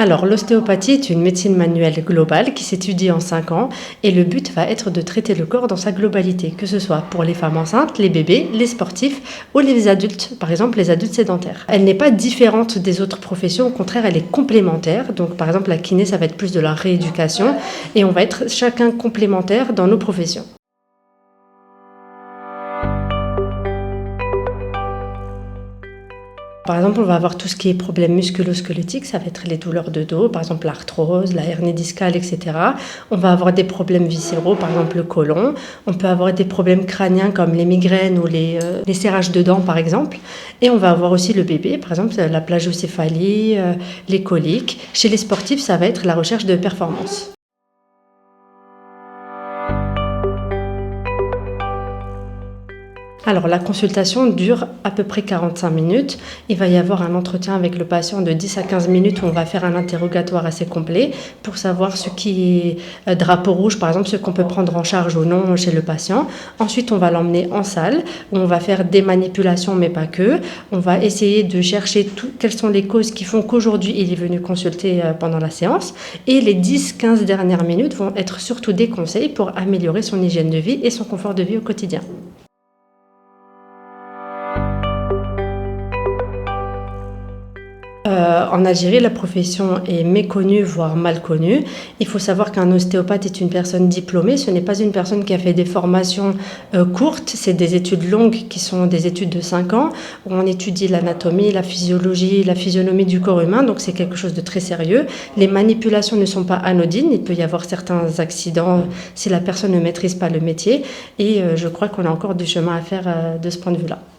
Alors, l'ostéopathie est une médecine manuelle globale qui s'étudie en 5 ans et le but va être de traiter le corps dans sa globalité, que ce soit pour les femmes enceintes, les bébés, les sportifs ou les adultes, par exemple les adultes sédentaires. Elle n'est pas différente des autres professions, au contraire, elle est complémentaire. Donc, par exemple, la kiné, ça va être plus de la rééducation et on va être chacun complémentaire dans nos professions. Par exemple, on va avoir tout ce qui est problème musculo-squelettique, ça va être les douleurs de dos, par exemple l'arthrose, la hernie discale, etc. On va avoir des problèmes viscéraux, par exemple le côlon. On peut avoir des problèmes crâniens comme les migraines ou les serrages de dents, par exemple. Et on va avoir aussi le bébé, par exemple la plagiocéphalie, les coliques. Chez les sportifs, ça va être la recherche de performance. Alors, la consultation dure à peu près 45 minutes. Il va y avoir un entretien avec le patient de 10 à 15 minutes où on va faire un interrogatoire assez complet pour savoir ce qui est drapeau rouge, par exemple, ce qu'on peut prendre en charge ou non chez le patient. Ensuite, on va l'emmener en salle où on va faire des manipulations, mais pas que. On va essayer de chercher quelles sont les causes qui font qu'aujourd'hui il est venu consulter pendant la séance. Et les 10-15 dernières minutes vont être surtout des conseils pour améliorer son hygiène de vie et son confort de vie au quotidien. En Algérie, la profession est méconnue, voire mal connue. Il faut savoir qu'un ostéopathe est une personne diplômée. Ce n'est pas une personne qui a fait des formations courtes. C'est des études longues qui sont des études de 5 ans où on étudie l'anatomie, la physiologie, la physionomie du corps humain. Donc c'est quelque chose de très sérieux. Les manipulations ne sont pas anodines. Il peut y avoir certains accidents si la personne ne maîtrise pas le métier. Et je crois qu'on a encore du chemin à faire de ce point de vue-là.